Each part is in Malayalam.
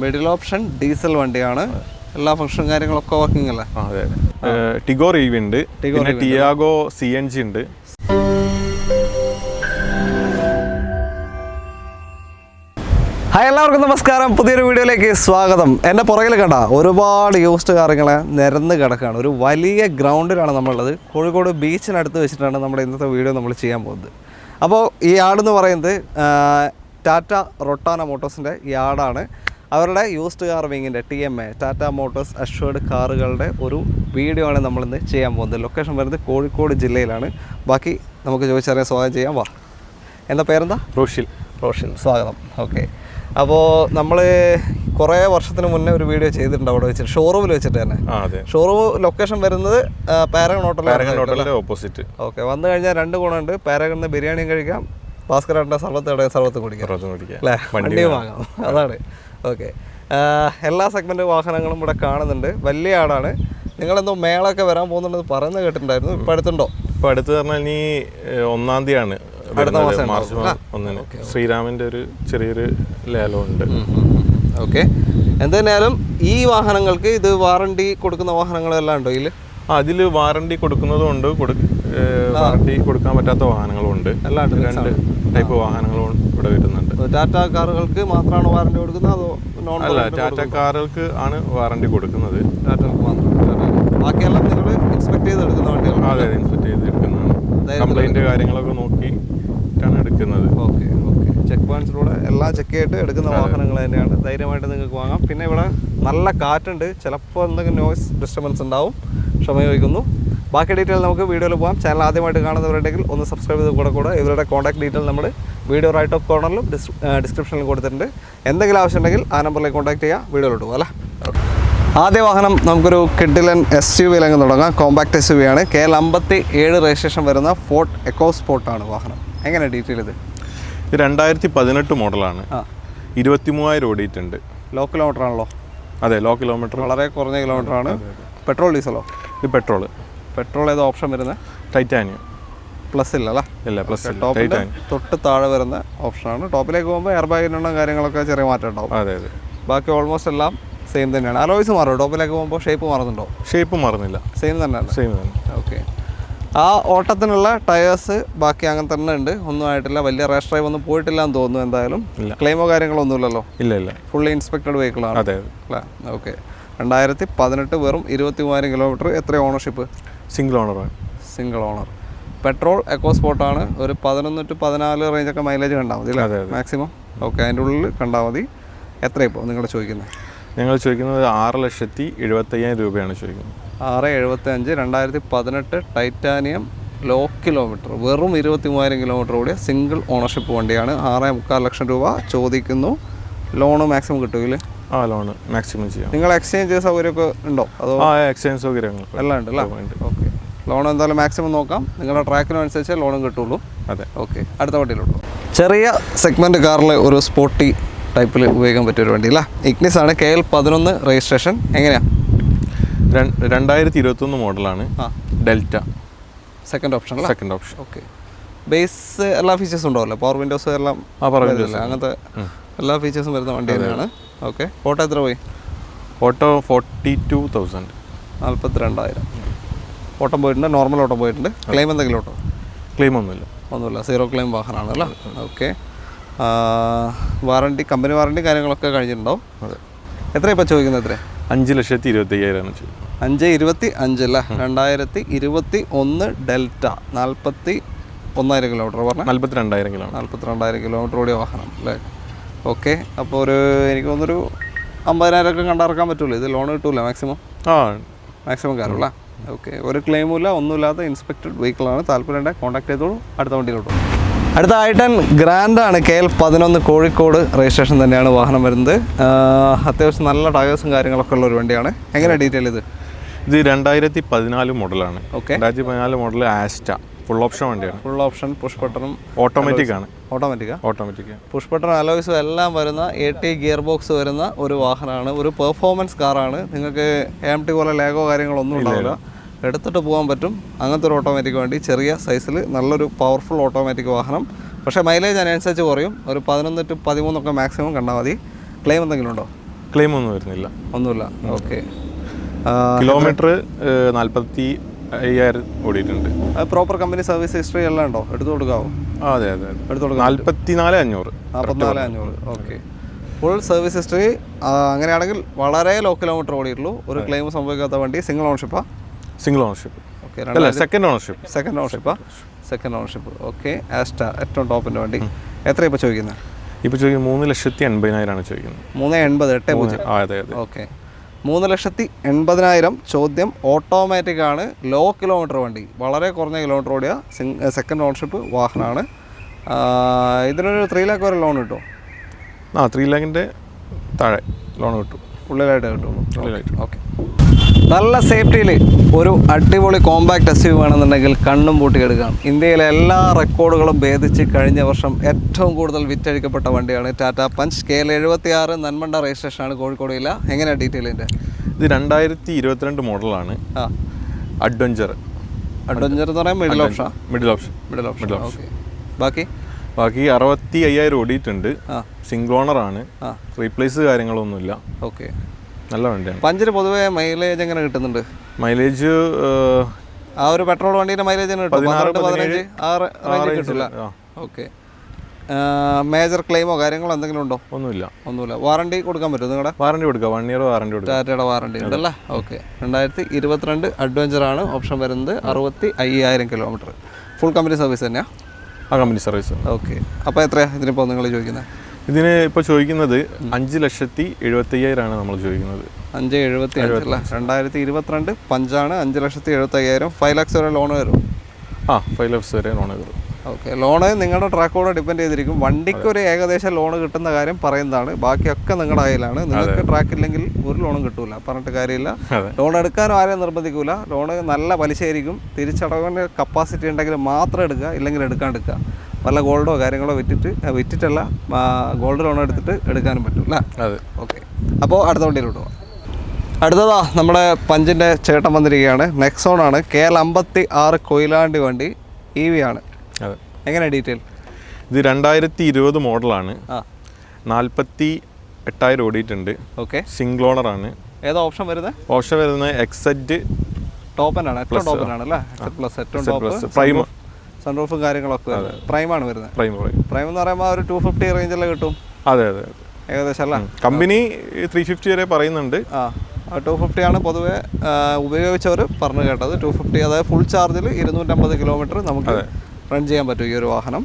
മിഡിൽ ഓപ്ഷൻ ഡീസൽ വണ്ടിയാണ്. എല്ലാ ഫംഗ്ഷൻ കാര്യങ്ങളൊക്കെ വർക്കിംഗ് അല്ലേ? അതെ. ടിഗോർ EV ഉണ്ട്, പിന്നെ ടിയാഗോ CNG ഉണ്ട്. ഹായ്, എല്ലാവർക്കും നമസ്കാരം. പുതിയൊരു വീഡിയോയിലേക്ക് സ്വാഗതം. എൻ്റെ പുറകിൽ കണ്ട ഒരുപാട് യൂസ്ഡ് കാറുകളെ നിരന്ന് കിടക്കുകയാണ്. ഒരു വലിയ ഗ്രൗണ്ടിലാണ് നമ്മളുള്ളത്. കോഴിക്കോട് ബീച്ചിനടുത്ത് വെച്ചിട്ടാണ് നമ്മുടെ ഇന്നത്തെ വീഡിയോ നമ്മൾ ചെയ്യാൻ പോകുന്നത്. അപ്പോൾ ഈ യാർഡെന്ന് പറയുന്നത് ടാറ്റ റൊട്ടാന മോട്ടോഴ്സിൻ്റെ യാർഡാണ്. അവരുടെ യൂസ്ഡ് കാർ വിങ്ങിൻ്റെ TMA ടാറ്റ മോട്ടോഴ്സ് അഷ്വേർഡ് കാറുകളുടെ ഒരു വീഡിയോ ആണ് നമ്മളിന്ന് ചെയ്യാൻ പോകുന്നത്. ലൊക്കേഷൻ വരുന്നത് കോഴിക്കോട് ജില്ലയിലാണ്. ബാക്കി നമുക്ക് ചോദിച്ചറിയാൻ സ്വാഗതം ചെയ്യാം. വാ, എന്താ പേരെന്താ? റോഷിൽ, സ്വാഗതം. ഓക്കെ, അപ്പോൾ നമ്മൾ കുറേ വർഷത്തിന് മുന്നേ ഒരു വീഡിയോ ചെയ്തിട്ടുണ്ട് അവിടെ വെച്ചിട്ട്, ഷോറൂമിൽ വെച്ചിട്ട് തന്നെ. ഷോറൂം ലൊക്കേഷൻ വരുന്നത് പാരഗൺ ഹോട്ടലിൻ്റെ ഓപ്പോസിറ്റ്. ഓക്കെ, വന്നു കഴിഞ്ഞാൽ രണ്ട് ഗുണമുണ്ട്. പാരഗണിൽ ബിരിയാണിയും കഴിക്കാം, ഭാസ്കരേട്ടൻ്റെ സർവത്ത് കുടിക്കാം അല്ലേ, വണ്ടിയും വാങ്ങാം. അതാണ്. ഓക്കെ, എല്ലാ സെഗ്മെൻറ്റ് വാഹനങ്ങളും ഇവിടെ കാണുന്നുണ്ട്. വലിയ ആടാണ്. നിങ്ങളെന്തോ മേളൊക്കെ വരാൻ പോകുന്നുണ്ടെന്ന് പറയുന്നത് കേട്ടിട്ടുണ്ടായിരുന്നു. ഇപ്പം അടുത്തുണ്ടോ? ഇപ്പം അടുത്ത് പറഞ്ഞാൽ ഇനി 1-ാം തീയതിയാണ്, മാർച്ച് 1-ന്. ശ്രീരാമിൻ്റെ ഒരു ചെറിയൊരു ലേലമുണ്ട്. ഓക്കെ, എന്തായാലും ഈ വാഹനങ്ങൾക്ക് ഇത് വാറണ്ടി കൊടുക്കുന്ന വാഹനങ്ങളെല്ലാം ഉണ്ടോ ഇതിൽ? അതിൽ വാറണ്ടി കൊടുക്കുന്നതും ഉണ്ട്, വാറണ്ടി കൊടുക്കാൻ പറ്റാത്ത വാഹനങ്ങളും ഉണ്ട്. എല്ലാം രണ്ട് ടൈപ്പ് വാഹനങ്ങളും ഇവിടെ വരുന്നുണ്ട്. ടാറ്റ കാറുകൾക്ക് മാത്രമാണ് വാറണ്ടി കൊടുക്കുന്നത് അതോ നോൺ? അല്ല, ടാറ്റ കാറുകൾക്ക് ആണ് വാറണ്ടി കൊടുക്കുന്നത്. ടാറ്റകൾക്ക് മാത്രം. ബാക്കിയെല്ലാം നിങ്ങൾ ഇൻസ്പെക്ട് ചെയ്ത് എടുക്കുന്ന വണ്ടികൾ? അതെ, ഇൻസ്പെക്ട് ചെയ്ത് എടുക്കുന്നതാണ്. കംപ്ലൈൻറ്റ് കാര്യങ്ങളൊക്കെ നോക്കിയിട്ടാണ് എടുക്കുന്നത്. ഓക്കെ, ചെക്ക് പോയിന്റ്സിലൂടെ എല്ലാം ചെക്ക് ചെയ്തിട്ട് എടുക്കുന്ന വാഹനങ്ങൾ തന്നെയാണ്. ധൈര്യമായിട്ട് നിങ്ങൾക്ക് വാങ്ങാം. പിന്നെ ഇവിടെ നല്ല കാറ്റുണ്ട്, ചിലപ്പോൾ എന്തെങ്കിലും നോയ്സ് ഡിസ്റ്റർബൻസ് ഉണ്ടാവും, ക്ഷമ ചോദിക്കുന്നു. ബാക്കി ഡീറ്റെയിൽ നമുക്ക് വീഡിയോയിൽ പോകാം. ചാനൽ ആദ്യമായിട്ട് കാണുന്നവരുണ്ടെങ്കിൽ ഒന്ന് സബ്സ്ക്രൈബ് ചെയ്ത് കൂടെ ഇവരുടെ കോൺടാക്ട് ഡീറ്റെയിൽ നമ്മൾ വീഡിയോ റൈറ്റ് ഓഫ് കോർണറിലും ഡിസ്ക്രിപ്ഷനിലും കൊടുത്തിട്ടുണ്ട്. എന്തെങ്കിലും ആവശ്യമുണ്ടെങ്കിൽ ആ നമ്പറിലേക്ക് കോൺടാക്ട് ചെയ്യുക. വീഡിയോയിലോട്ട് പോകാം അല്ലേ? ആദ്യ വാഹനം നമുക്കൊരു കിഡിലൻ SUV-യിലങ്ങ് തുടങ്ങാം. കോമ്പാക്ട് SUV ആണ്. KL 57 രജിസ്ട്രേഷൻ വരുന്ന ഫോർട്ട് എക്കോസ്പോർട്ടാണ് വാഹനം. എങ്ങനെ ഡീറ്റെയിൽ ഇത്? 2018 മോഡലാണ്. 23,000 ഓടിയിട്ടുണ്ട്. ലോ കിലോമീറ്റർ ആണല്ലോ? അതെ, ലോ കിലോമീറ്റർ, വളരെ കുറഞ്ഞ കിലോമീറ്ററാണ്. പെട്രോൾ ഡീസലോ? ഇത് പെട്രോൾ ഏത് ഓപ്ഷൻ വരുന്നത്? ടൈറ്റാനിയം പ്ലസ് ഇല്ല അല്ലേ? ഇല്ല, പ്ലസ് ടോപ്പിൻ്റെ തൊട്ട് താഴെ വരുന്ന ഓപ്ഷനാണ്. ടോപ്പിലേക്ക് പോകുമ്പോൾ എയർ ബാഗിനുള്ള കാര്യങ്ങളൊക്കെ ചെറിയ മാറ്റം ഉണ്ടാവും. അതെ. ബാക്കി ഓൾമോസ്റ്റ് എല്ലാം സെയിം തന്നെയാണ്. അലോയ്സ് മാറുമോ? ടോപ്പിലേക്ക് പോകുമ്പോൾ ഷേപ്പ് മാറുന്നുണ്ടോ? ഷേപ്പ് മാറുന്നില്ല, സെയിം തന്നെ. ഓക്കെ, ആ ഓട്ടത്തിനുള്ള ടയേഴ്സ് ബാക്കി അങ്ങനെ തന്നെ ഉണ്ട്, ഒന്നും ആയിട്ടില്ല. വലിയ റേസ് ഡ്രൈവ് ഒന്നും പോയിട്ടില്ല എന്ന് തോന്നുന്നു. എന്തായാലും ക്ലെയിമോ കാര്യങ്ങളൊന്നുമില്ലല്ലോ? ഇല്ല. ഫുള്ളി ഇൻസ്പെക്റ്റഡ് വെഹിക്കിളാണ് അല്ലേ? ഓക്കെ, 2018 വെറും 23,000 കിലോമീറ്റർ. എത്ര ഓണർഷിപ്പ്? Single owner. പെട്രോൾ എക്കോസ്പോർട്ടാണ്. ഒരു 11 to 14 റേഞ്ചൊക്കെ മൈലേജ് കണ്ടാൽ മതി അല്ലേ മാക്സിമം? ഓക്കെ, അതിൻ്റെ ഉള്ളിൽ കണ്ടാൽ മതി. എത്ര ഇപ്പോൾ നിങ്ങൾ ചോദിക്കുന്നത്? ഞങ്ങൾ ചോദിക്കുന്നത് 6,75,000 രൂപയാണ് ചോദിക്കുന്നത്. 6,75,000. 2018 ടൈറ്റാനിയം, ലോ കിലോമീറ്റർ, വെറും 23,000 കിലോമീറ്റർ ഓടിയ സിംഗിൾ ഓണർഷിപ്പ് വണ്ടിയാണ്. 6.25 ലക്ഷം രൂപ ചോദിക്കുന്നു. ലോണ് മാക്സിമം കിട്ടുമെങ്കിൽ? ലോണ് മാക്സിമം ചെയ്യാം. നിങ്ങൾ എക്സ്ചേഞ്ച് സൗകര്യമൊക്കെ ഉണ്ടോ? അതോ? എക്സ്ചേഞ്ച് സൗകര്യങ്ങൾ എല്ലാം ഉണ്ട് അല്ലേ? ഓക്കെ, ലോൺ എന്തായാലും മാക്സിമം നോക്കാം. നിങ്ങളുടെ ട്രാക്കിനനുസരിച്ച് ലോണും കിട്ടുള്ളൂ. അതെ. ഓക്കെ, അടുത്ത വണ്ടിയിലുള്ളൂ. ചെറിയ സെഗ്മെൻറ്റ് കാറിൽ ഒരു സ്പോർട്ടി ടൈപ്പിൽ ഉപയോഗിക്കാൻ പറ്റിയൊരു വണ്ടി അല്ല. ഇഗ്നിസ് ആണ്. KL 11 registration. എങ്ങനെയാണ്? 2021 മോഡലാണ്. Delta second option. Okay, base എല്ലാ ഫീച്ചേഴ്സും ഉണ്ടാവില്ലേ? പവർ വിൻഡോസ് എല്ലാം അങ്ങനത്തെ എല്ലാ ഫീച്ചേഴ്സും വരുന്ന വണ്ടി തന്നെയാണ്. ഓക്കെ, ഓട്ടോ എത്ര പോയി? ഓട്ടോ 42,000. 42,000 ഓട്ടം പോയിട്ടുണ്ട്. നോർമൽ ഓട്ടം പോയിട്ടുണ്ട്. ക്ലെയിം എന്തെങ്കിലും ഓട്ടോ? ക്ലെയിം ഒന്നുമില്ല, സീറോ ക്ലെയിം വാഹനമാണ് അല്ലേ? ഓക്കെ, വാറണ്ടി, കമ്പനി വാറണ്ടി കാര്യങ്ങളൊക്കെ കഴിഞ്ഞിട്ടുണ്ടാവും. അതെ. എത്ര ഇപ്പോൾ ചോദിക്കുന്നത്? എത്ര? 5,25,000 5,25,000 അല്ലേ? 2021 ഡെൽറ്റ 41,000 കിലോമീറ്റർ പറഞ്ഞാൽ 42,000 കിലോമീറ്റർ ഓടിയ വാഹനം അല്ലേ? ഓക്കെ, അപ്പോൾ എനിക്ക് തോന്നുന്നൊരു 50,000 കണ്ടിറക്കാൻ പറ്റുള്ളൂ. ഇത് ലോൺ കിട്ടൂല മാക്സിമം? മാക്സിമം കയറുള്ള. ഓക്കെ, ഒരു ക്ലെയിമുമില്ല, ഒന്നുമില്ലാത്ത ഇൻസ്പെക്റ്റഡ് വെഹിക്കിളാണ്. താല്പര്യം കോൺടാക്ട് ചെയ്തോളൂ. അടുത്ത വണ്ടിയിലോട്ട്. അടുത്ത i10 ഗ്രാൻഡാണ്. KL 11 കോഴിക്കോട് രജിസ്ട്രേഷൻ തന്നെയാണ് വാഹനം വരുന്നത്. അത്യാവശ്യം നല്ല ടയേഴ്സും കാര്യങ്ങളൊക്കെ ഉള്ള ഒരു വണ്ടിയാണ്. എങ്ങനെ ഡീറ്റെയിൽ ഇത്? 2014 മോഡലാണ്. Okay, 2014 model Asta, full option വണ്ടിയാണ്. ഫുൾ ഓപ്ഷൻ, പുഷ് ബട്ടണും ഓട്ടോമാറ്റിക് ആണ്. ഓട്ടോമാറ്റിക് പുഷ് ബട്ടൺ അലോയ്സും എല്ലാം വരുന്ന 8 ഗിയർ ബോക്സ് വരുന്ന ഒരു വാഹനമാണ്. ഒരു പെർഫോമൻസ് കാറാണ്. നിങ്ങൾക്ക് AMT പോലെ ലാഗോ കാര്യങ്ങളൊന്നും ഉണ്ടാവില്ല. എടുത്തിട്ട് പോകാൻ പറ്റും. അങ്ങനത്തെ ഒരു ഓട്ടോമാറ്റിക് വണ്ടി, ചെറിയ സൈസിൽ നല്ലൊരു പവർഫുൾ ഓട്ടോമാറ്റിക് വാഹനം. പക്ഷേ മൈലേജ് അതിനനുസരിച്ച് കുറയും. ഒരു 11 to 13 ഒക്കെ മാക്സിമം കണ്ടാൽ മതി. ക്ലെയിം എന്തെങ്കിലും ഉണ്ടോ? ക്ലെയിം ഒന്നും വരുന്നില്ല. ഒന്നുമില്ല. ഓക്കെ. കിലോമീറ്റർ 45,000 ഓടിയിട്ടുണ്ട്. പ്രോപ്പർ കമ്പനി സർവീസ് ഹിസ്റ്ററി എല്ലാം ഉണ്ടോ? എടുത്തു കൊടുക്കാവോ? അതെ അതെ, എടുത്തു കൊടുക്കാം. 44,500. 44,500. ഓക്കെ. Full service history. അങ്ങനെയാണെങ്കിൽ വളരെ ലോ കിലോമീറ്റർ ഓടിയിട്ടുള്ളൂ. ഒരു ക്ലെയിം സംഭവിക്കാത്ത വണ്ടി. സിംഗിൾ ഓണർഷിപ്പാ? Single ownership. ഓക്കെ. അല്ല, സെക്കൻഡ് ഓണർഷിപ്പ്. സെക്കൻഡ് ഓണർഷിപ്പാ? Second ownership. ഓക്കെ. ആസ്റ്റ ഏറ്റവും ടോപ്പിൻ്റെ വണ്ടി. എത്രയാണ് ഇപ്പോൾ ചോദിക്കുന്നത്? ഇപ്പോൾ ചോദിക്കുന്നത് 3,80,000 ചോദിക്കുന്നത്. 3,80,000. 8. അതെ അതെ. ഓക്കെ. 3,80,000 ചോദ്യം. ഓട്ടോമാറ്റിക് ആണ്, ലോ കിലോമീറ്റർ വണ്ടി, വളരെ കുറഞ്ഞ കിലോമീറ്റർ ഓടിയ സെക്കൻഡ് ഓണർഷിപ്പ് വാഹനമാണ്. ഇതിനൊരു 3 lakh വരെ ലോൺ കിട്ടും. 3 lakhിൻ്റെ താഴെ ലോൺ കിട്ടും. ഉള്ളിലായിട്ട് കിട്ടുള്ളൂ. ഓക്കെ. നല്ല സേഫ്റ്റിയിൽ ഒരു അടിപൊളി കോമ്പാക്ട് SUV വേണമെന്നുണ്ടെങ്കിൽ കണ്ണും പൂട്ടിയെടുക്കാം. ഇന്ത്യയിലെ എല്ലാ റെക്കോർഡുകളും ഭേദിച്ച് കഴിഞ്ഞ വർഷം ഏറ്റവും കൂടുതൽ വിറ്റഴിക്കപ്പെട്ട വണ്ടിയാണ് ടാറ്റ പഞ്ച്. KL76 നന്മണ്ട രജിസ്ട്രേഷനാണ്, കോഴിക്കോട് ജില്ല. എങ്ങനെയാണ് ഡീറ്റെയിലിൻ്റെ? ഇത് 2022 മോഡലാണ്. അഡ്വഞ്ചർ എന്ന് പറയാൻ middle option. Middle option. Okay. ബാക്കി 65,000 ഓടിയിട്ടുണ്ട്. സിംഗിൾ ഓണറാണ്. റീപ്ലേസ് കാര്യങ്ങളൊന്നുമില്ല. ഓക്കെ. നല്ല വണ്ടിയാണ്. പഞ്ചിന് പൊതുവേ മൈലേജ് എങ്ങനെ കിട്ടുന്നുണ്ട്? മൈലേജ് ആ ഒരു പെട്രോൾ വണ്ടീൻ്റെ മൈലേജ് കിട്ടും 15 ആ റേഞ്ച് കിട്ടില്ല. ഓക്കെ. മേജർ ക്ലെയിമോ കാര്യങ്ങളോ എന്തെങ്കിലും ഉണ്ടോ? ഒന്നുമില്ല. വാറണ്ടി കൊടുക്കാൻ പറ്റുമോ? നിങ്ങളുടെ വാറണ്ടി കൊടുക്കുക. 1 year വാറണ്ടി കൊടുക്കുക. ടാറ്റയുടെ വാറണ്ടി ഉണ്ടല്ലേ? ഓക്കെ. 2022 അഡ്വഞ്ചറാണ്. ഓപ്ഷൻ വരുന്നത് 65,000 കിലോമീറ്റർ. ഫുൾ കമ്പനി സർവീസ് തന്നെയാണ്? Company service. ഓക്കെ. അപ്പോൾ എത്രയാണ് ഇതിനിപ്പോൾ നിങ്ങൾ ചോദിക്കുന്നത്? ഇതിന് ഇപ്പോൾ ചോദിക്കുന്നത് 5,70,75,000 നമ്മൾ ചോദിക്കുന്നത്. 5,75,000 അല്ലേ? 2022 പഞ്ചാണ്. 5,70,75,000. 5 lakhs വരെ ലോൺ വരും. 5 lakhs വരെ ലോൺ വരും. ഓക്കെ. ലോണ് നിങ്ങളുടെ ട്രാക്കോടെ ഡിപ്പെൻഡ് ചെയ്തിരിക്കും. വണ്ടിക്ക് ഒരു ഏകദേശം ലോണ് കിട്ടുന്ന കാര്യം പറയുന്നതാണ്. ബാക്കിയൊക്കെ നിങ്ങളുടെ കയ്യിലാണ്. നിങ്ങൾക്ക് ട്രാക്ക് ഇല്ലെങ്കിൽ ഒരു ലോണും കിട്ടൂല, പറഞ്ഞിട്ട് കാര്യമില്ല. ലോൺ എടുക്കാനും ആരെയും നിർബന്ധിക്കൂല. ലോണ് നല്ല പലിശയായിരിക്കും. തിരിച്ചടവിന് കപ്പാസിറ്റി ഉണ്ടെങ്കിൽ മാത്രം എടുക്കുക, ഇല്ലെങ്കിൽ എടുക്കാണ്ടിരിക്കുക. വല്ല ഗോൾഡോ കാര്യങ്ങളോ വിറ്റിട്ടല്ല, ഗോൾഡ് ലോൺ എടുത്തിട്ട് എടുക്കാനും പറ്റും അല്ലേ? അതെ. ഓക്കെ. അപ്പോൾ അടുത്ത വണ്ടിയിലോട്ട് പോകാം. അടുത്തതാ നമ്മുടെ പഞ്ചിൻ്റെ ചേട്ടൻ വന്നിരിക്കുകയാണ്. നെക്സോൺ ആണ്. KL56 കൊയിലാണ്ടി വണ്ടി. EV ആണ്. അതെ. എങ്ങനെ ഡീറ്റെയിൽ? ഇത് 2020 മോഡലാണ്. 48,000 ഓടിയിട്ടുണ്ട്. ഓക്കെ. സിംഗിൾ ഓണറാണ്. ഏതാ ഓപ്ഷൻ വരുന്നത്? ഓപ്ഷൻ വരുന്നത് എക്സെറ്റ് ടോപ്പനാണ്. ഏറ്റവും ടോപ്പനാണ് അല്ലേ? പ്ലസ് ഏറ്റവും ടോപ്പ്. പ്രൈം സൺറൂഫും കാര്യങ്ങളൊക്കെ പ്രൈമാണ് വരുന്നത്. പ്രൈം എന്ന് പറയുമ്പോൾ ഒരു 250 റേഞ്ചിലെ കിട്ടും. അതെ അതെ, ഏകദേശം അല്ല. കമ്പനി 350 വരെ പറയുന്നുണ്ട്. 250 ആണ് പൊതുവെ ഉപയോഗിച്ചവർ പറഞ്ഞു കേട്ടത്. 250, അതായത് ഫുൾ ചാർജിൽ 250 കിലോമീറ്റർ നമുക്ക് റൺ ചെയ്യാൻ പറ്റും ഈ ഒരു വാഹനം.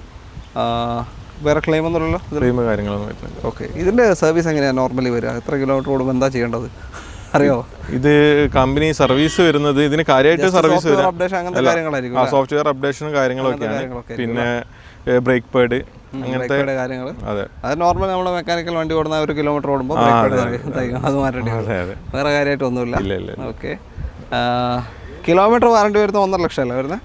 വേറെ ക്ലെയിം ഒന്നുമില്ലല്ലോ? ക്ലെയിം കാര്യങ്ങളൊന്നും വരുന്നില്ല. ഓക്കെ. ഇതിൻ്റെ സർവീസ് എങ്ങനെയാണ് നോർമലി വരിക? എത്ര കിലോമീറ്റർ ഓടുമ്പോൾ എന്താ ചെയ്യേണ്ടത് അറിയോ? ഇത് കമ്പനി സർവീസ് വരുന്നത് ഇതിന് കാര്യമായിട്ട് സർവീസ് അങ്ങനത്തെ കാര്യങ്ങളായിരിക്കും. സോഫ്റ്റ്വെയർ അപ്ഡേഷനും കാര്യങ്ങളൊക്കെയാണ്. പിന്നെ ബ്രേക്ക് പാഡ് അങ്ങനത്തെ കാര്യങ്ങൾ. അതെ. അത് നോർമൽ നമ്മുടെ മെക്കാനിക്കൽ വണ്ടി ഓടുന്ന 1 കിലോമീറ്റർ ഓടുമ്പോൾ അത് മാറ്റേണ്ടി വരും. വേറെ കാര്യമായിട്ടൊന്നുമില്ല. ഓക്കെ. കിലോമീറ്റർ വാറണ്ടി വരുന്നത് 1.5 ലക്ഷം അല്ലേ വരുന്നത്?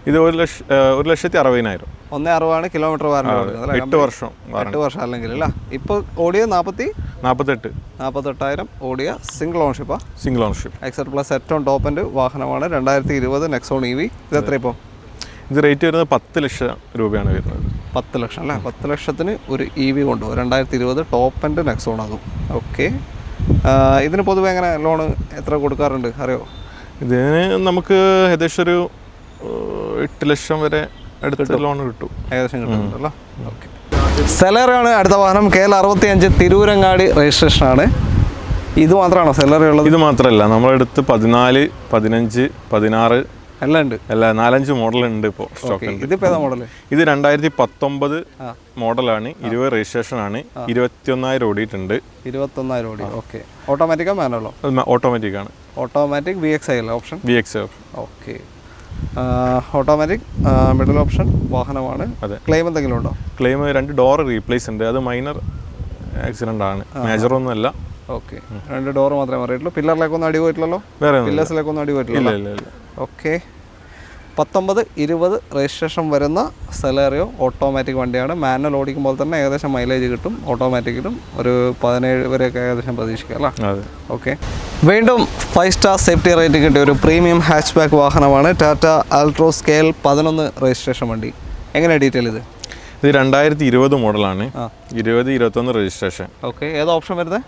ഇത് 1,60,000. 1.60 കിലോമീറ്റർ വാറണ്ടി കൊടുക്കുന്നത്. 8 വർഷം. 8 വർഷം അല്ലെങ്കിൽ അല്ല. ഇപ്പോൾ ഓടിയ 48,000 ഓടിയ സിംഗിൾ ഓണർഷിപ്പാ? Single ownership. എക്സെറ്റ് പ്ലസ് ഏറ്റവും ടോപ്പ് എൻഡ് വാഹനമാണ്. 2020 നെക്സോൺ EV. ഇത് എത്ര ഇപ്പോൾ? ഇത് റേറ്റ് വരുന്നത് 10 ലക്ഷം രൂപയാണ് വരുന്നത്. 10 ലക്ഷം അല്ലേ? 10 ലക്ഷത്തിന് ഒരു EV കൊണ്ടുപോകും. 2020 ടോപ്പ് എൻഡ് നെക്സോൺ ആകും. ഓക്കെ. ഇതിന് പൊതുവെ എങ്ങനെ ലോണ് എത്ര കൊടുക്കാറുണ്ട് അറിയോ? ഇതിന് നമുക്ക് ഏകദേശം ഒരു 8 ലക്ഷം വരെ അടുത്ത ലോൺ കിട്ടും. ഏകദേശം കിട്ടുന്നുണ്ടല്ലോ. ഓക്കെ. സെലറിയാണ് അടുത്ത വാഹനം. KL65 തിരൂരങ്ങാടി രജിസ്ട്രേഷനാണ്. ഇത് മാത്രമാണോ സെലറി ഉള്ളത്? ഇത് മാത്രമല്ല, നമ്മളെടുത്ത് 14, 15, 16 എല്ലാം ഉണ്ട്. 4-5 മോഡലുണ്ട് ഇപ്പോൾ സ്റ്റോക്ക്. ഇതിപ്പോൾ ഏതാ മോഡൽ? ഇത് 2019 മോഡലാണ്. 20 രജിസ്ട്രേഷൻ ആണ്. 21,000 ഓടിയിട്ടുണ്ട്. 21,000 ഓടി. ഓക്കെ. ഓട്ടോമാറ്റിക്കാ മാനുവലോ? ഓട്ടോമാറ്റിക് ആണ്. ഓട്ടോമാറ്റിക് VXI അല്ലേ option? VXI option. Okay. Automatic middle option വാഹനമാണ്. അതെ. ക്ലെയിം എന്തെങ്കിലും ഉണ്ടോ? ക്ലെയിം 2 ഡോർ റീപ്ലേസ് ഉണ്ട്. അത് മൈനർ ആക്സിഡന്റ് ആണ്, മേജർ ഒന്നും അല്ല. ഓക്കെ. 2 ഡോർ മാത്രമേ അറിയിട്ടുള്ളൂ. പില്ലറിലേക്കൊന്നും അടി പോയിട്ടില്ലല്ലോ? പില്ലേഴ്സിലേക്കൊന്നും അടി പോയിട്ടില്ല. ഓക്കെ. 19-20 രജിസ്ട്രേഷൻ വരുന്ന സെലേറിയോ ഓട്ടോമാറ്റിക് വണ്ടിയാണ്. മാനുവൽ ഓടിക്കുമ്പോൾ തന്നെ ഏകദേശം മൈലേജ് കിട്ടും. ഓട്ടോമാറ്റിക്കിലും ഒരു 17 വരെയൊക്കെ ഏകദേശം പ്രതീക്ഷിക്കാം അല്ലേ? ഓക്കെ. വീണ്ടും 5 സ്റ്റാർ സേഫ്റ്റി റേറ്റിംഗ് കിട്ടിയ ഒരു പ്രീമിയം ഹാച്ച് ബാക്ക് വാഹനമാണ് ടാറ്റ ആൾട്രോസ് KL11 രജിസ്ട്രേഷൻ വണ്ടി. എങ്ങനെയാണ് ഡീറ്റെയിൽ ഇത്? ഇത് 2020 മോഡലാണ്. 20-21 രജിസ്ട്രേഷൻ. ഓക്കെ. ഏത് ഓപ്ഷൻ വരുന്നത്?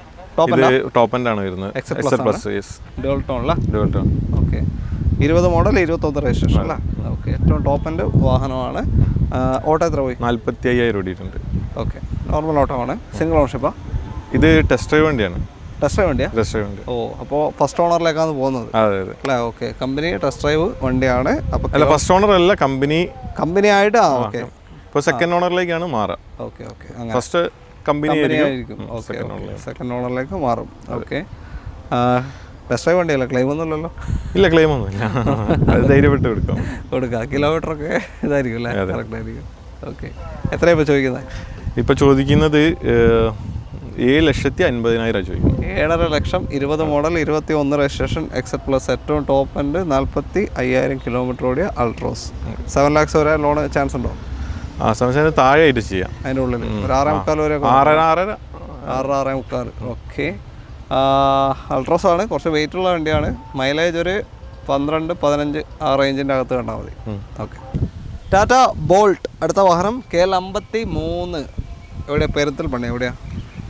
ഇത് ടോപ്പ് എൻഡ് ആണ് വരുന്നത്. എക്സൽ പ്ലസ് ഡ്യുവൽ ടോൺ അല്ല? Dual tone. Okay. 20 model 21 registration അല്ല? ഓക്കെ. ഏറ്റവും ടോപ്പ് എൻഡ് വാഹനമാണ്. ഓട്ടോ എത്ര പോയി? 45,000 ഓടിയിട്ടുണ്ട്. ഓക്കെ. നോർമൽ ഓട്ടോ ആണ്. സിംഗിൾ ഓണർഷിപ്പാ? ഇത് ടെസ്റ്റ് ഡ്രൈവ് വണ്ടിയാണ്. ടെസ്റ്റ് ഡ്രൈവ് വണ്ടിയാ? ടെസ്റ്റ് ഡ്രൈവ് വണ്ടി. ഓ, അപ്പോൾ ഫസ്റ്റ് ഓണറിലേക്കാണ് പോകുന്നത് അതെ അതെ അല്ലേ? ഓക്കെ. കമ്പനി ടെസ്റ്റ് ഡ്രൈവ് വണ്ടിയാണ്. അപ്പോൾ അല്ല, ഫസ്റ്റ് ഓണർ അല്ല, കമ്പനി ആയിട്ട്. ഓക്കെ. ഇപ്പോൾ സെക്കൻഡ് ഓണറിലേക്കാണ് മാറുക. Okay okay. ഫസ്റ്റ് കമ്പനി ആയിരിക്കും. ഓക്കെ. സെക്കൻഡ് ഓണറിലേക്ക് മാറും. ഓക്കെ. ടെസ്റ്റ് ഡ്രൈവ് വണ്ടിയല്ല? ക്ലെയിം ഒന്നുമില്ലല്ലോ? ഇല്ല, ക്ലെയിം ഒന്നുമില്ല. അത് ധൈര്യപ്പെട്ട് കൊടുക്കാം. കിലോമീറ്ററൊക്കെ ഇതായിരിക്കും അല്ലേ? കറക്റ്റ് ആയിരിക്കും. ഓക്കെ. എത്രയാണ് ഇപ്പോൾ ചോദിക്കുന്നത്? ഇപ്പോൾ ചോദിക്കുന്നത് 7,50,000 ചോദിക്കുന്നത്. 7.5 ലക്ഷം. 20 മോഡൽ 21 രജിസ്ട്രേഷൻ എക്സൽ പ്ലസ് ഏറ്റവും ടോപ്പ് എൻഡ് 45,000 കിലോമീറ്റർ ഓടിയ അൾട്രോസ്. 7 lakhs വരെ ലോൺ ചാൻസ് ഉണ്ടോ? സംശയം താഴെ ആയിട്ട് ചെയ്യാം. അതിൻ്റെ ഉള്ളിൽ ഒരു 6.25 വരെ. 6.5. ഓക്കെ. അൾട്രോസ് ആണ്. കുറച്ച് വെയിറ്റ് ഉള്ള വണ്ടിയാണ്. മൈലേജ് ഒരു 12-15 ആ റേഞ്ചിൻ്റെ അകത്ത് കണ്ടാൽ മതി. ഓക്കെ. ടാറ്റ ബോൾട്ട് അടുത്ത വാഹനം. KL 53. എവിടെയാ? പെരിന്തൽമണ്ണ. എവിടെയാ?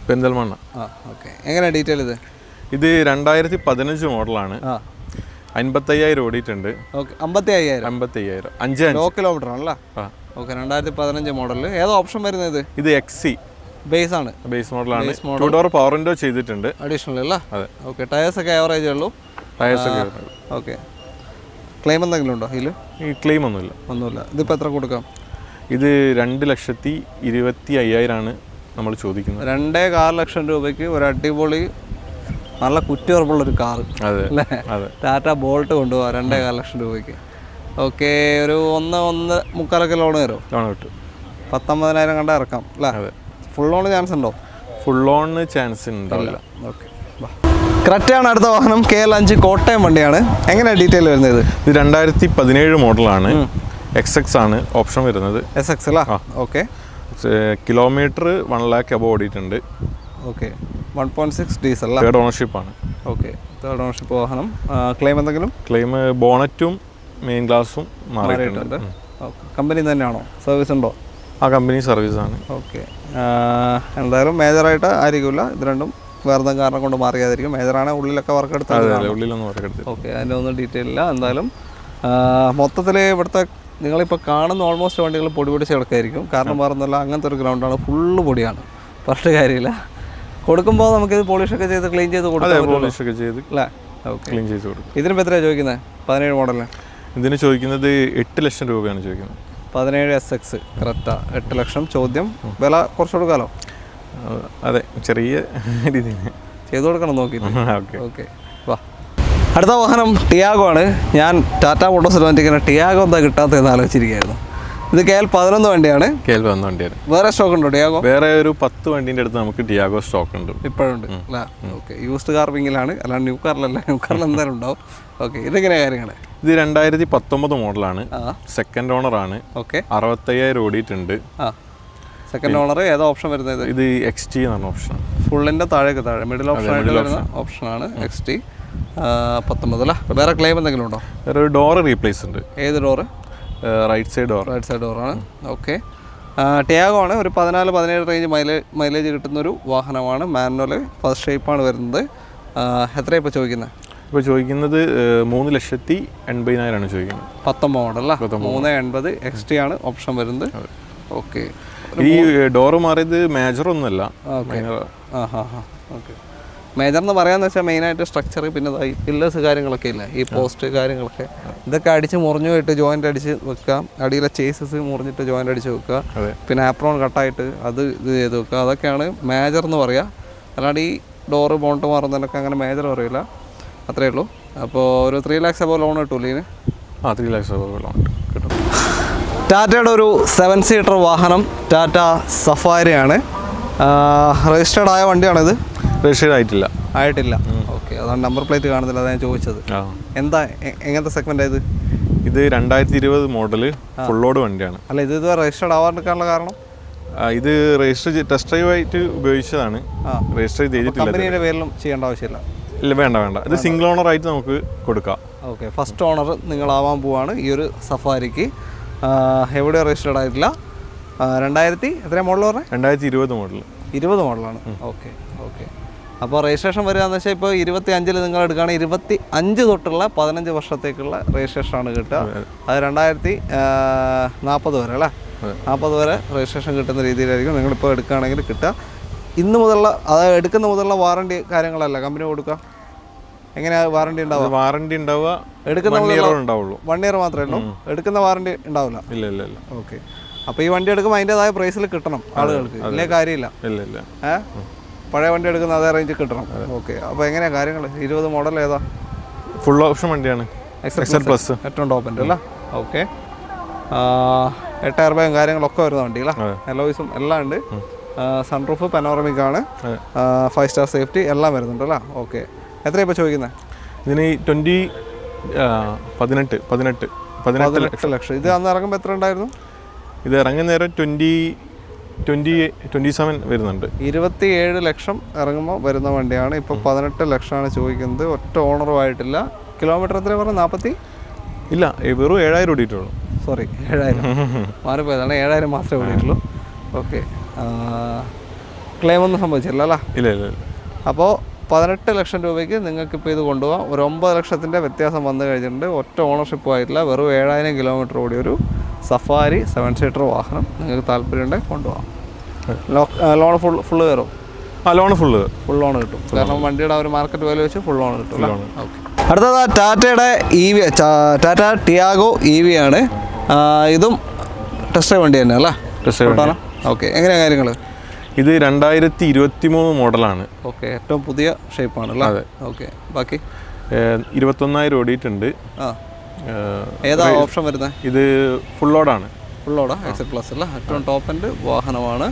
പെരിന്തൽമണ്ണ. ഓക്കെ. എങ്ങനെയാണ് ഡീറ്റെയിൽ ഇത്? ഇത് 2015 മോഡലാണ്. 55,000 ഓടിയിട്ടുണ്ട്. ഓക്കെ. 55,000. 5 ലോ കിലോമീറ്റർ ആണല്ലേ? ഓക്കെ. 2015 മോഡൽ. ഏതാ ഓപ്ഷൻ വരുന്നത്? ഇത് XC ബേസ് ആണ്. ബേസ് മോഡലാണ്. 2 ഡോർ പവർ വിൻഡോ ചെയ്തിട്ടുണ്ട്. അഡീഷണൽ അല്ല? അതെ. ഓക്കെ. ടയേഴ്സ് ഒക്കെ ആവറേജ് ഉള്ളൂ. ടയേഴ്സ് ഒക്കെ. ഓക്കെ. ക്ലെയിം എന്തെങ്കിലും ഉണ്ടോ ഇതിൽ? ഈ ക്ലെയിം ഒന്നുമില്ല. ഇതിപ്പോൾ എത്ര കൊടുക്കാം? ഇത് 2,25,000 ആണ് നമ്മൾ ചോദിക്കുന്നത്. 2.25 ലക്ഷം രൂപയ്ക്ക് ഒരു അടിപൊളി നല്ല കുറ്റിയുറപ്പുള്ളൊരു കാറ് അല്ലേ? ടാറ്റ ബോൾട്ട് കൊണ്ടുപോകാം 2.25 ലക്ഷം രൂപയ്ക്ക്. ഓക്കെ. ഒരു 1.25 ലോൺ തരും. ലോൺ കിട്ടും. 19,000 കണ്ട ഇറക്കാം അല്ലേ? ഫുൾ ലോൺ ചാൻസ് ഉണ്ടോ? ഫുൾ ലോണിന് ചാൻസ് ഉണ്ടാവില്ല. ഓക്കെ. ക്രെറ്റയാണ് അടുത്ത വാഹനം. KL 5 കോട്ടയം വണ്ടിയാണ്. എങ്ങനെയാണ് ഡീറ്റെയിൽ വരുന്നത്? ഇത് 2017 മോഡലാണ്. XX ആണ് ഓപ്ഷൻ വരുന്നത്. SX അല്ല? ഓക്കെ. കിലോമീറ്റർ 1 lakh അബവ് ഓടിയിട്ടുണ്ട്. ഓക്കെ. 1.6 ഡീസൽ അല്ല? തേർഡ് ഓണർഷിപ്പാണ്. ഓക്കെ. തേർഡ് ഓണർഷിപ്പ് വാഹനം. ക്ലെയിം എന്തെങ്കിലും? ക്ലെയിം ബോണറ്റും മെയിൻ ഗ്ലാസും മാറിയിട്ടുണ്ട്. കമ്പനി തന്നെയാണോ? സർവീസ് ഉണ്ടോ? കമ്പനി സർവീസാണ്. ഓക്കെ. എന്തായാലും മേജറായിട്ട് ആയിരിക്കില്ല. ഇത് രണ്ടും വേറെ കാരണം കൊണ്ട് മാറിയായിരിക്കും. മേജറാണ്. ഉള്ളിലൊക്കെ വർക്ക് എടുത്താൽ ഉള്ളിലൊന്നും വർക്ക് എടുത്ത്. ഓക്കെ. അതിൻ്റെ ഒന്നും ഡീറ്റെയിൽ ഇല്ല. എന്തായാലും മൊത്തത്തിൽ ഇവിടുത്തെ നിങ്ങളിപ്പോൾ കാണുന്ന ഓൾമോസ്റ്റ് വണ്ടികൾ പൊടി പൊടിച്ച് കിടക്കായിരിക്കും. കാരണം പറഞ്ഞല്ല, അങ്ങനത്തെ ഒരു ഗ്രൗണ്ടാണ്. ഫുള്ള് പൊടിയാണ്. പറഞ്ഞിട്ട് കാര്യമില്ല. കൊടുക്കുമ്പോൾ നമുക്കിത് പോളിഷൊക്കെ ചെയ്ത് ക്ലീൻ ചെയ്ത് കൊടുക്കാം. പോളിഷൊക്കെ ചെയ്ത് അല്ലേ? ഓക്കെ. ക്ലീൻ ചെയ്ത് കൊടുക്കും. ഇതിനിപ്പോൾ എത്രയാണ് ചോദിക്കുന്നത്? 17 മോഡലിന് ഇതിന് ചോദിക്കുന്നത് 8 ലക്ഷം രൂപയാണ് ചോദിക്കുന്നത്. 17 SX ക്രെറ്റ 8 ലക്ഷം ചോദ്യം. വില കുറച്ച് കൊടുക്കാമല്ലോ? അതെ, ചെറിയ രീതിയിൽ ചെയ്തു കൊടുക്കണം നോക്കി. ഓക്കെ. വാ. അടുത്ത വാഹനം ടിയാഗോ ആണ്. ഞാൻ ടാറ്റ മോട്ടോഴ്സിൽ വന്നിരിക്കുന്ന ടിയാഗോ എന്താ കിട്ടാത്തതെന്ന് ആലോചിച്ചിരിക്കുകയായിരുന്നു. ഇത് KL 11 വണ്ടിയാണ്. KL 11 വണ്ടിയാണ്. വേറെ സ്റ്റോക്ക് ഉണ്ടോ ടിയാഗോ? വേറെ ഒരു 10 വണ്ടീൻ്റെ അടുത്ത് നമുക്ക് ടിയാഗോ സ്റ്റോക്ക് ഉണ്ട്. ഇപ്പോഴുണ്ട് അല്ലേ? ഓക്കെ. യൂസ്ഡ് കാർ വിങ്ങിലാണ്, അല്ലാണ്ട് ന്യൂ കാറിലല്ല. ന്യൂ കാറിൽ എന്തായാലും ഉണ്ടാവും. ഓക്കെ. ഇതെങ്ങനെയാണ് കാര്യങ്ങൾ? ഇത് 2019 മോഡലാണ്. സെക്കൻഡ് ഓണറാണ്. ഓക്കെ. 65,000 ഓടിയിട്ടുണ്ട്. Second owner. ഏതാ ഓപ്ഷൻ വരുന്നത്? ഇത് XT എന്നാണ് ഓപ്ഷൻ. ഫുള്ളിൻ്റെ താഴേക്ക് താഴെ മിഡിൽ ഓപ്ഷൻ ആയിട്ട് വരുന്ന ഓപ്ഷനാണ് XT 19 അല്ലേ? വേറെ ക്ലെയിം എന്തെങ്കിലും ഉണ്ടോ? വേറെ ഒരു ഡോറ് റീപ്ലേസ് ഉണ്ട്. ഏത് door? Right side door. Right side ഡോറാണ്. ഓക്കെ. ടിയാഗോ ആണ്. ഒരു 14-17 റേഞ്ച് മൈലേജ് കിട്ടുന്നൊരു വാഹനമാണ്. മാനുവൽ ഫസ്റ്റ് ഷേപ്പാണ് വരുന്നത്. എത്രയാണ് ഇപ്പോൾ ചോദിക്കുന്നത്? ഇപ്പോൾ ചോദിക്കുന്നത് 3,80,000 ആണ് ചോദിക്കുന്നത്. 19 മോഡൽ അല്ല? 380 XT ആണ് ഓപ്ഷൻ വരുന്നത്. ഓക്കെ. ഈ ഡോറ് മാറിയത് മേജർ ഒന്നുമല്ല. ഓക്കെ. മേജർ എന്ന് പറയാന്ന് വെച്ചാൽ മെയിനായിട്ട് സ്ട്രക്ചർ, പിന്നെ പില്ലേഴ്സ് കാര്യങ്ങളൊക്കെ ഇല്ല, ഈ പോസ്റ്റ് കാര്യങ്ങളൊക്കെ ഇതൊക്കെ അടിച്ച് മുറിഞ്ഞു പോയിട്ട് ജോയിൻ്റ് അടിച്ച് വെക്കാം. അടിയിലെ ചേസസ് മുറിഞ്ഞിട്ട് ജോയിൻ്റ് അടിച്ച് വെക്കുക. പിന്നെ ആപ്രോൺ കട്ടായിട്ട് അത് ഇത് ചെയ്ത് വെക്കുക. അതൊക്കെയാണ് മേജർ എന്ന് പറയുക. അല്ലാണ്ട് ഈ ഡോറ് ബോണ്ട് മാറുന്നതിനൊക്കെ അങ്ങനെ മേജർ പറയില്ല. അത്രയേ ഉള്ളൂ. അപ്പോൾ ഒരു 3 lakhs അബവ് ലോൺ കിട്ടൂല്ലേ ഇതിന്? 3 lakhs അബവ് ലോൺ കിട്ടും. ടാറ്റയുടെ ഒരു 7 സീറ്റർ വാഹനം ടാറ്റ സഫാരിയാണ്. രജിസ്റ്റേർഡ് ആയ വണ്ടിയാണിത്? രജിസ്റ്റേർഡ് ആയിട്ടില്ല. ഓക്കെ. അതാണ് നമ്പർ പ്ലേറ്റ് കാണുന്നില്ല, അതാണ് ഞാൻ ചോദിച്ചത്. എന്താ എങ്ങനത്തെ സെഗ്മെൻ്റ് ഇത്? ഇത് 2020 മോഡല് ഫുൾ ലോഡ് വണ്ടിയാണ്. അല്ല, ഇത് രജിസ്റ്റേർഡ് ആവാണ്ടിരിക്കാനുള്ള കാരണം? ഇത് രജിസ്റ്റർ ടെസ്റ്റ് ഡ്രൈവ് ആയിട്ട് ഉപയോഗിച്ചതാണ്. രജിസ്റ്റർ ചെയ്തിട്ടില്ല. കമ്പനിയുടെ പേരിലും ചെയ്യേണ്ട ആവശ്യമില്ല? ഇല്ല, വേണ്ട. ഇത് സിംഗിൾ ഓണർ ആയിട്ട് നമുക്ക് കൊടുക്കാം. ഓക്കെ. ഫസ്റ്റ് ഓണർ നിങ്ങളാവാൻ പോവാണ് ഈ ഒരു സഫാരിക്ക്. എവിടെയോ രജിസ്റ്റേർഡ് ആയിട്ടില്ല. 2000 എത്ര മോഡൽ പറഞ്ഞത്? 2020 മോഡൽ. 20 മോഡലാണ്. ഓക്കെ. ഓക്കെ. അപ്പോൾ രജിസ്ട്രേഷൻ വരികയെന്ന് വെച്ചാൽ ഇപ്പോൾ 25 നിങ്ങൾ എടുക്കുകയാണെങ്കിൽ 25 തൊട്ടുള്ള 15 വർഷത്തേക്കുള്ള രജിസ്ട്രേഷനാണ് കിട്ടുക. അത് 2040 വരെ അല്ലേ, 40 വരെ രജിസ്ട്രേഷൻ കിട്ടുന്ന രീതിയിലായിരിക്കും നിങ്ങളിപ്പോൾ എടുക്കുകയാണെങ്കിൽ കിട്ടുക. ഇന്ന് മുതലുള്ള അതായത് എടുക്കുന്ന മുതലുള്ള വാറണ്ടി കാര്യങ്ങളല്ല കമ്പനി കൊടുക്കുക. എങ്ങനെയാണ് വാറണ്ടി ഉണ്ടാവുക? വാറണ്ടി ഉണ്ടാവുക എടുക്കുന്ന 1 year ഉണ്ടാവുള്ളൂ. 1 year മാത്രമേ ഉള്ളൂ, എടുക്കുന്ന വാറണ്ടി ഉണ്ടാവില്ല. ഇല്ല ഇല്ല ഇല്ല. ഓക്കെ, അപ്പോൾ ഈ വണ്ടി എടുക്കുമ്പോൾ അതിൻ്റെതായ പ്രൈസിൽ കിട്ടണം ആളുകൾക്ക്, ഇല്ലേ കാര്യമില്ല. ഇല്ല ഇല്ല. പഴയ വണ്ടി എടുക്കുന്ന അതേ റേഞ്ച് കിട്ടണം. ഓക്കെ, അപ്പോൾ എങ്ങനെയാണ് കാര്യങ്ങൾ? 20 മോഡൽ ഏതാ? ഫുൾ ഓപ്ഷൻ വണ്ടിയാണ്, എക്സൽ പ്ലസ് ഏറ്റവും ടോപ്പ് ഉണ്ട് അല്ലേ. ഓക്കെ, 8 എയർ ബാഗും കാര്യങ്ങളൊക്കെ വരുന്ന വണ്ടി അല്ലേ, എലോയ്സും എല്ലാം ഉണ്ട്. സൺറൂഫ് പനോറമിക് ആണ്, 5 സ്റ്റാർ സേഫ്റ്റി എല്ലാം വരുന്നുണ്ട് അല്ലേ. ഓക്കെ, എത്രയാണ് ഇപ്പോൾ ചോദിക്കുന്നത്? ഇതിന് 18 ലക്ഷം. ഇത് അന്ന് ഇറങ്ങുമ്പോൾ എത്ര ഉണ്ടായിരുന്നു? ഇത് ഇറങ്ങുന്ന നേരം 27 വരുന്നുണ്ട്. 27 ലക്ഷം ഇറങ്ങുമ്പോൾ വരുന്ന വണ്ടിയാണ്. ഇപ്പോൾ 18 ലക്ഷമാണ് ചോദിക്കുന്നത്. ഒറ്റ ഓണറും ആയിട്ടില്ല. കിലോമീറ്റർ എത്ര പറഞ്ഞാൽ 40? ഇല്ല, വെറും 7000 ഓടിയിട്ടുള്ളൂ. സോറി, 7000 മാറിപ്പോയതാണ്. 7000 മാത്രമേ ഓടിയിട്ടുള്ളൂ. ഓക്കെ, ക്ലെയിം ഒന്നും സംഭവിച്ചില്ല അല്ലേ? ഇല്ല ഇല്ല ഇല്ല. അപ്പോൾ 18 ലക്ഷം രൂപയ്ക്ക് നിങ്ങൾക്കിപ്പോൾ ഇത് കൊണ്ടുപോകാം. ഒരു 9 ലക്ഷത്തിൻ്റെ വ്യത്യാസം വന്നു കഴിഞ്ഞിട്ടുണ്ട്. ഒറ്റ ഓണർഷിപ്പും ആയിട്ടില്ല. വെറും 7000 കിലോമീറ്റർ ഓടിയൊരു സഫാരി 7 സീറ്റർ വാഹനം നിങ്ങൾക്ക് താല്പര്യമുണ്ടെങ്കിൽ കൊണ്ടുപോകാം. ലോൺ ഫുള്ള് കയറും? ആ, ലോൺ ഫുൾ ലോൺ കിട്ടും. കാരണം വണ്ടിയുടെ ഒരു മാർക്കറ്റ് വാല്യൂ വെച്ച് ഫുൾ ലോൺ കിട്ടും. ഓക്കെ, അടുത്തത് ടാറ്റയുടെ EV, ടാറ്റ ടിയാഗോ EV ആണ്. ഇതും ടെസ്റ്റ് വണ്ടി തന്നെ അല്ലേ? ടെസ്റ്റ്. ഓക്കെ, എങ്ങനെയാണ് കാര്യങ്ങൾ? ഇത് 2023 മോഡലാണ്. ഓക്കെ, ഏറ്റവും പുതിയ ഷേപ്പാണ് അല്ലേ? അതെ. ഓക്കെ, ബാക്കി 21,000 ഓടിയിട്ടുണ്ട്. ഏതാ ഓപ്ഷൻ വരുന്നത്? ഇത് ഫുൾ ലോഡാണ്. ഫുൾ ലോഡാ, എക്സൽ പ്ലസ് അല്ല, ഏറ്റവും ടോപ്പ് എൻഡ് വാഹനമാണ്.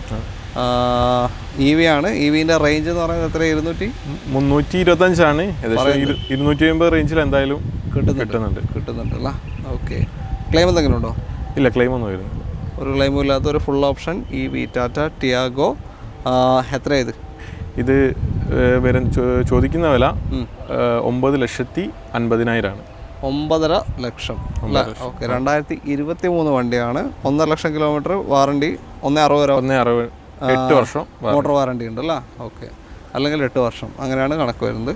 EV ആണ്. EVൻ്റെ റേഞ്ച് എന്ന് പറയുന്നത് എത്ര? 325 ആണ്. ഏകദേശം 250 റേഞ്ചിൽ എന്തായാലും കിട്ടുന്നുണ്ട് അല്ലേ? ഓക്കെ, ക്ലെയിം എന്തെങ്കിലും ഉണ്ടോ? ഇല്ല, ക്ലെയിം ഒന്നും വരുന്നില്ല. ഒരു ക്ലെയിമും ഇല്ലാത്ത ഒരു full option EV Tata Tiago. എത്രയാണ് ഇത് ചോദിക്കുന്ന വില 9,50,000 ആണ്. 9.5 ലക്ഷം അല്ലേ? ഓക്കെ, 2023 വണ്ടിയാണ്. 1.5 ലക്ഷം കിലോമീറ്റർ വാറണ്ടി. 1.60 8 വർഷം മോട്ടോർ വാറണ്ടി ഉണ്ട് അല്ലേ? ഓക്കെ, അല്ലെങ്കിൽ 8 വർഷം അങ്ങനെയാണ് കണക്ക് വരുന്നത്.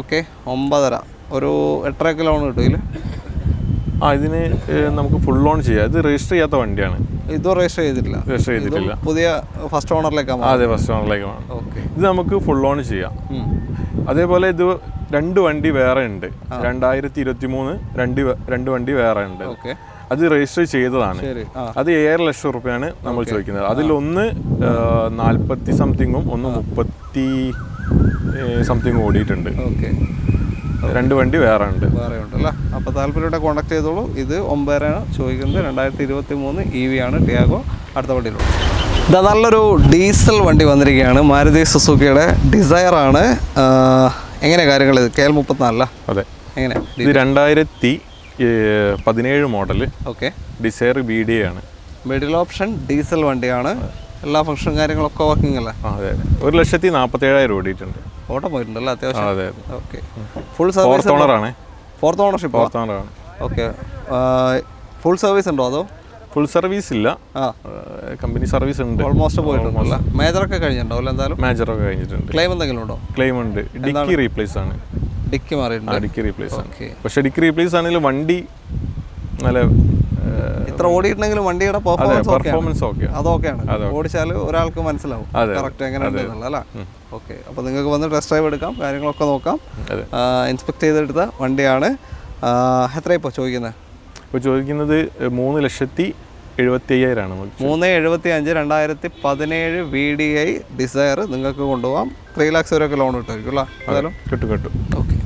ഓക്കെ, 9.5 ഒരു 8.5 ലോൺ കിട്ടും. ഇതിന് നമുക്ക് ഫുൾ ലോൺ ചെയ്യാം. ഇത് രജിസ്റ്റർ ചെയ്യാത്ത വണ്ടിയാണ്. ഇതും രജിസ്റ്റർ ചെയ്തിട്ടില്ല. പുതിയ ഫസ്റ്റ് ഓണറിലേക്കാണ്. അതെ, ഫസ്റ്റ് ഓണറിലേക്കാണ്. ഓക്കെ, ഇത് നമുക്ക് ഫുൾ ലോൺ ചെയ്യാം. അതേപോലെ ഇത് 2 വണ്ടി വേറെ ഉണ്ട്. 2023 രണ്ട് വണ്ടി വേറെ ഉണ്ട്. ഓക്കെ, അത് രജിസ്റ്റർ ചെയ്തതാണ്. അത് 7 ലക്ഷം റുപ്യാണ് നമ്മൾ ചോദിക്കുന്നത്. അതിലൊന്ന് 40 സംതിങ്ങും ഒന്ന് 30 സംതിങ്ങും ഓടിയിട്ടുണ്ട്. ഓക്കെ, 2 വണ്ടി വേറെ ഉണ്ട് അല്ലേ? അപ്പോൾ താല്പര്യമായിട്ട് കോൺടാക്ട് ചെയ്തോളൂ. ഇത് 9.5 ചോദിക്കുന്നത്. 2023 EV ആണ് ടിയാഗോ. അടുത്ത വണ്ടിയിലുണ്ട്. ഇതാ നല്ലൊരു ഡീസൽ വണ്ടി വന്നിരിക്കുകയാണ്. മാരുതി സുസുക്കിയുടെ ഡിസയറാണ്. എങ്ങനെ കാര്യങ്ങൾ? ഇത് KL 34. അതെ. എങ്ങനെ? ഇത് 2017 മോഡൽ. ഓക്കെ, ഡിസയർ BDA ആണ്. മിഡിൽ ഓപ്ഷൻ ഡീസൽ വണ്ടിയാണ്. എല്ലാ ഫംഗ്ഷൻ കാര്യങ്ങളൊക്കെ വർക്കിംഗ് അല്ലേ? അതെ, 1,47,000 ഓടിയിട്ടുണ്ട്. ഓട്ടം പോയിട്ടുണ്ടല്ലോ അത്യാവശ്യം. അതെ. ഓക്കെ, ഫുൾ സർവീസ് ഓണറാണ്. ഫോർത്ത് ഓണർഷിപ്പ് ആണ്. ഓക്കെ, ഫുൾ സർവീസ് ഉണ്ടോ അതോ? ഫുൾ സർവീസ് ഇല്ല, കമ്പനി സർവീസ് ഉണ്ട്. ഓൾമോസ്റ്റ് പോയിട്ടുണ്ടല്ല. മേജറൊക്കെ കഴിഞ്ഞിട്ടുണ്ടാവില്ല? എന്തായാലും മേജറൊക്കെ കഴിഞ്ഞിട്ടുണ്ട്. ക്ലെയിം എന്തെങ്കിലും ഉണ്ടോ? ക്ലെയിം ഉണ്ട്. ഡിക്കി റീപ്ലേസ് ആണ്. ഡിക്കി മാറിയിട്ടുണ്ട്. ഡിക്കി റീപ്ലേസ് ആണ്. പക്ഷേ ഡിക്കി റീപ്ലേസ് ആണെങ്കിലും വണ്ടി നല്ല ഇത്ര ഓടിയിട്ടുണ്ടെങ്കിലും വണ്ടിയുടെ പെർഫോമൻസ് ഓക്കെ അതൊക്കെയാണ്. ഓടിച്ചാൽ ഒരാൾക്ക് മനസ്സിലാവും കറക്റ്റ് എങ്ങനെയുണ്ടെന്നുള്ള അല്ലേ? ഓക്കെ, അപ്പോൾ നിങ്ങൾക്ക് വന്ന് ടെസ്റ്റ് ഡ്രൈവ് എടുക്കാം, കാര്യങ്ങളൊക്കെ നോക്കാം. ഇൻസ്പെക്ട് ചെയ്തെടുത്ത വണ്ടിയാണ്. എത്ര ഇപ്പോൾ ചോദിക്കുന്നത്? ഇപ്പോൾ ചോദിക്കുന്നത് 3,75,000 ആണ്. 3,75,000 2017 VDI ഡിസയർ നിങ്ങൾക്ക് കൊണ്ടുപോകാം. 3 lakhs വരെയൊക്കെ ലോൺ കിട്ടുമായിരിക്കും അല്ലേ? അതായാലും കിട്ടും. ഓക്കെ,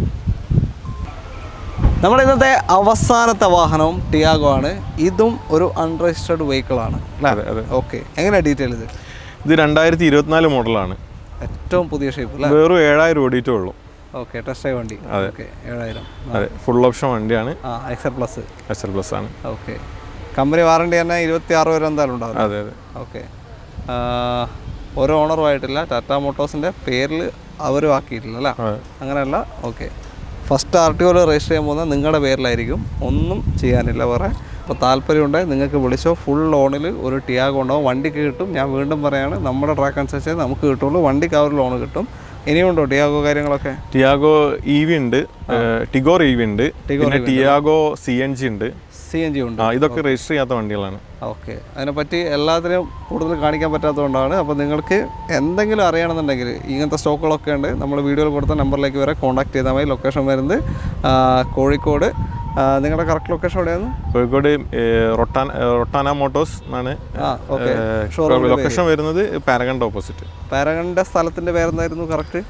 നമ്മുടെ ഇന്നത്തെ അവസാനത്തെ വാഹനവും ടിയാഗോ ആണ്. ഇതും ഒരു അൺരജിസ്റ്റേർഡ് വെഹിക്കിളാണ് അല്ലേ? ഓക്കെ, എങ്ങനെയാണ് ഡീറ്റെയിൽ? ഇത് 2024 മോഡലാണ്. ഏറ്റവും പുതിയ ഷേപ്പ് അല്ലേ? വെറും 7,000 ഓടിയിട്ടേ ഉള്ളൂ. ഓക്കെ, ടെസ്റ്റ് ഡ്രൈവ് വണ്ടി. ഓക്കെ, 7,000. അതെ, ഫുൾ ഓപ്ഷൻ വണ്ടിയാണ്. എക്സൽ പ്ലസ് ആണ്. ഓക്കെ, കമ്പനി വാറണ്ടി തന്നെ 26 വരെ എന്തായാലും ഉണ്ടാവും. അതെ. ഓക്കെ, ഒരു ഓണറും ആയിട്ടില്ല. ടാറ്റ മോട്ടോഴ്സിൻ്റെ പേരിൽ അവരും ആക്കിയിട്ടില്ല അല്ലേ? അങ്ങനെയല്ല. ഓക്കെ, ഫസ്റ്റ് RTOയിൽ രജിസ്റ്റർ ചെയ്യാൻ പോകുന്നത് നിങ്ങളുടെ പേരിലായിരിക്കും. ഒന്നും ചെയ്യാനില്ല വേറെ. അപ്പോൾ താല്പര്യമുണ്ടെങ്കിൽ നിങ്ങൾക്ക് വിളിച്ചോ. ഫുൾ ലോണിൽ ഒരു ടിയാഗോ ഉണ്ടാവും. വണ്ടിക്ക് കിട്ടും. ഞാൻ വീണ്ടും പറയുകയാണ്, നമ്മുടെ ട്രാക്ക് അനുസരിച്ച് നമുക്ക് കിട്ടുള്ളൂ. വണ്ടിക്ക് ആ ഒരു ലോൺ കിട്ടും. ഇനിയും ഉണ്ടോ ടിയാഗോ കാര്യങ്ങളൊക്കെ? ടിയാഗോ EV ഉണ്ട്, ടിഗോർ EV ഉണ്ട്, പിന്നെ ടിയാഗോ CNG ഉണ്ട്. CNG ഉണ്ട്. ഇതൊക്കെ രജിസ്റ്റർ ചെയ്യാത്ത വണ്ടികളാണ്. ഓക്കെ, അതിനെപ്പറ്റി എല്ലാത്തിനും കൂടുതൽ കാണിക്കാൻ പറ്റാത്തതുകൊണ്ടാണ്. അപ്പോൾ നിങ്ങൾക്ക് എന്തെങ്കിലും അറിയണമെന്നുണ്ടെങ്കിൽ ഇങ്ങനത്തെ സ്റ്റോക്കുകളൊക്കെ ഉണ്ട്, നമ്മൾ വീഡിയോയിൽ കൊടുത്ത നമ്പറിലേക്ക് വരെ കോൺടാക്ട് ചെയ്താൽ മതി. ലൊക്കേഷൻ വരുന്നത് കോഴിക്കോട്. നിങ്ങളുടെ കറക്റ്റ് ലൊക്കേഷൻ എവിടെയായിരുന്നു? കോഴിക്കോട് റൊട്ടാന മോട്ടോഴ്സ് എന്നാണ് ലൊക്കേഷൻ വരുന്നത്. പാരഗണിന്റെ ഓപ്പോസിറ്റ്. പാരഗണിന്റെ സ്ഥലത്തിന്റെ പേരെന്തായിരുന്നു കറക്റ്റ്?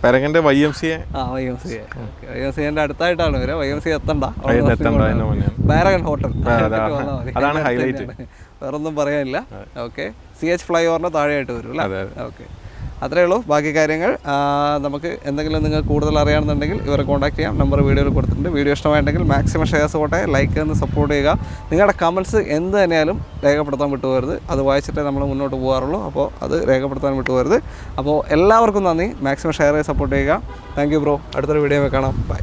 പാരഗണിന്റെ YMCA. YMCA അടുത്തായിട്ടാണ് വരിക. YMCA എത്തണ്ട, പാരഗൺ ഹോട്ടൽ അതാണ് ഹൈലൈറ്റ്. വേറൊന്നും പറയാനില്ല. ഓക്കെ, CH ഫ്ലൈ ഓവറിന്റെ താഴെയായിട്ട് വരും അല്ലേ? ഓക്കെ, അത്രയേ ഉള്ളൂ. ബാക്കി കാര്യങ്ങൾ നമുക്ക് എന്തെങ്കിലും നിങ്ങൾക്ക് കൂടുതൽ അറിയണമെന്നുണ്ടെങ്കിൽ ഇവരെ കോൺടാക്ട് ചെയ്യാം. നമ്പർ വീഡിയോയിൽ കൊടുത്തിട്ടുണ്ട്. വീഡിയോ ഇഷ്ടമായിട്ടുണ്ടെങ്കിൽ മാക്സിമം ഷെയർസ് പോട്ടെ, ലൈക്ക് എന്ന് സപ്പോർട്ട് ചെയ്യുക. നിങ്ങളുടെ കമൻറ്റ്സ് എന്ത് തന്നെയാലും രേഖപ്പെടുത്താൻ വിട്ടുപോകരുത്. അത് വായിച്ചിട്ടേ നമ്മൾ മുന്നോട്ട് പോകാറുള്ളൂ. അപ്പോൾ അത് രേഖപ്പെടുത്താൻ വിട്ടുപോകരുത്. അപ്പോൾ എല്ലാവർക്കും നന്ദി. മാക്സിമം ഷെയർ ചെയ്ത് സപ്പോർട്ട് ചെയ്യുക. Thank you bro. അടുത്തൊരു വീഡിയോ കാണാം. ബൈ.